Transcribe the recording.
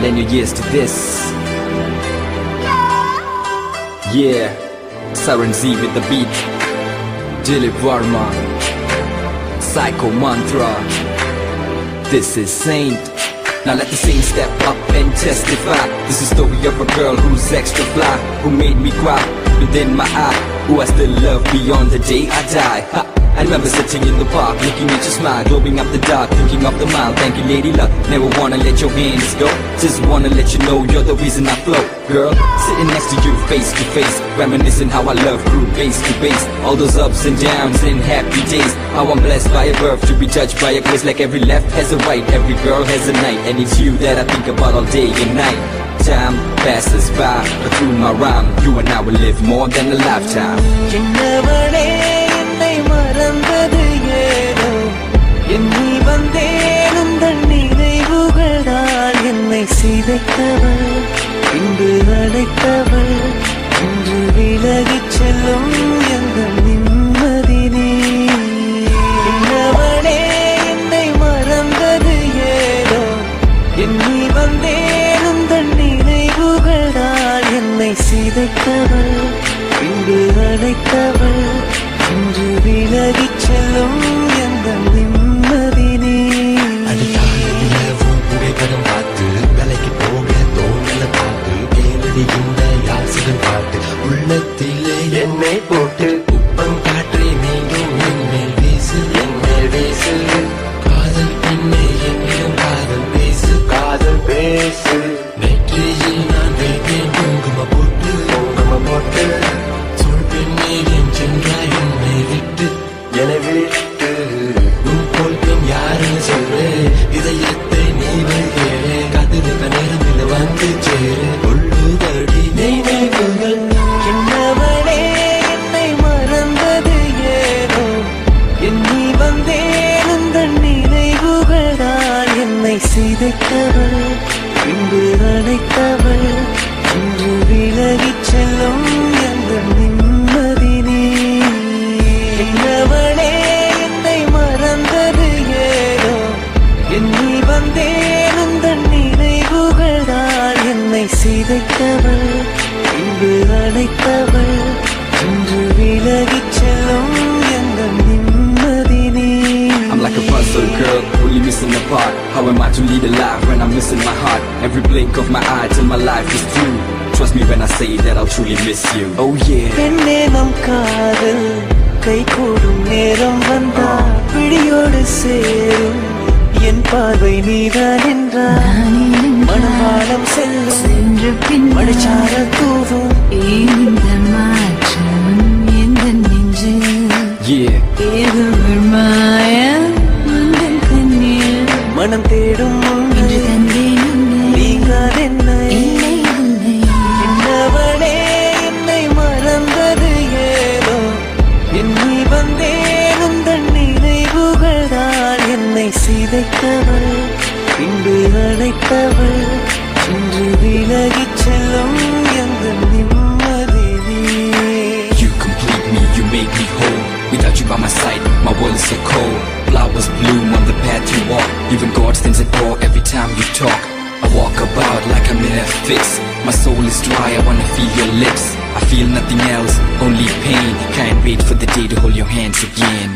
Lend your ears to this. Yeah, Siren Z with the beat. Dilip Varma, Psycho Mantra. This is Saint. Now let the saint step up and testify. This is the story of a girl who's extra fly, who made me cry within my eye, who I still love beyond the day I die. Ha. I remember sitting in the park, looking at your smile, glowing up the dark, thinking of the mile. Thank you, lady luck. Never wanna let your hands go. Just wanna let you know you're the reason I flow. Girl, sitting next to you, face to face, reminiscing how I love grew base to base. All those ups and downs and happy days. How I'm blessed by a birth to be judged by a grace. Like every left has a right, every girl has a night, and it's you that I think about all day and night. Time passes by, but through my rhyme, you and I will live more than a lifetime. மறந்தது ஏதோ எண்ணி வந்தேனும் நினைவுகளால் என்னை சிதைத்தவள், இன்று அழைத்தவள், இன்று விலகிச் செல்லும் எங்கள் நிம்மதி நீ. என்னவளே என்னை மறந்தது ஏதோ எண்ணி வந்தேனும் நினைவுகளால் என்னை சிதைத்தவள், இன்று அழைத்தவள், இன்று விலகிச் செல்லும் எங்கள் நிம்மதி நீ. அடிக்காலவும் புகைப்படம் பார்த்து வேலைக்கு போக தோணல பார்த்து கேளடி இந்த யாசிகள் பாட்டு உள்ளத்திலே என்னை போட்டு உப்பம் காற்றை மீண்டும் என்மேல் வீசு, என்மேல் வீசு. காதல் பெண்ணே என்னிடம் காதல் பேசு, காதல் பேசு. நெற்றியில் நான் வைத்தேன் குங்கும போட்டு, குங்கும போட்டு. சொல் பெண்ணே என் சென்றாய் என்னை விட்டு, என்னை விட்டு. உன் போல் பெண் யாருன்னு சொல்லு, இதயத்தை நீ வைக்கிறே. கதிருக்க நேரத்தில் வந்து சேரு, கொள்ளுதடி நினைவுகள். என்னவளே என்னை மறந்தது ஏதோ எண்ணி வந்தேன் உந்தன் நினைவுகளால் என்னை சிதைத்தவள், இன்று அழைத்தவள், இன்று விலகிச் செல்லும் எங்கள் நிம்மதி நீ. என்னவளே என்னை மறந்தது ஏதோ எண்ணி வந்தேன் உந்தன் நினைவுகளால் என்னை சிதைத்தவள், இன்று அழைத்தவள், இன்று விலகிச் செல்லும் எங்கள் நிம்மதி நீ. I'm like a puzzle girl, only missing a part. How am I to lead a life when I'm missing my heart? Every blink of my eye till my life is through. Trust me when I say that I'll truly miss you. Oh yeah. பெண்ணே நம் காதல் கை கூடும் நேரம் வந்தால் பிடியோடு சேரும் என் பார்வை நீதான் என்றால் மனமானம் செல்லும் மடிச்சார தூவும் இந்த மாற்றம் எந்த நெஞ்சு ஏதோ ஒரு மாயம் உந்தன் கண்ணில் மனம் தேடும் இன்று தந்தேன் நீங்காதென்னை. என்னவளே என்னை மறந்தது ஏதோ எண்ணி வந்தேன் உந்தன் நினைவுகளால் என்னை சிதைத்தவள், இன்று அழைத்தவள், இன்று விலகிச் செல்லும் எங்கள் நிம்மதி நீ. You complete me, you make me whole. Without you by my side, my world is so cold. Flowers bloom on the path you walk. Even God stands at door every time you talk. I walk about like I'm in a fix. My soul is dry, I wanna feel your lips. I feel nothing else, only pain. Can't wait for the day to hold your hands again.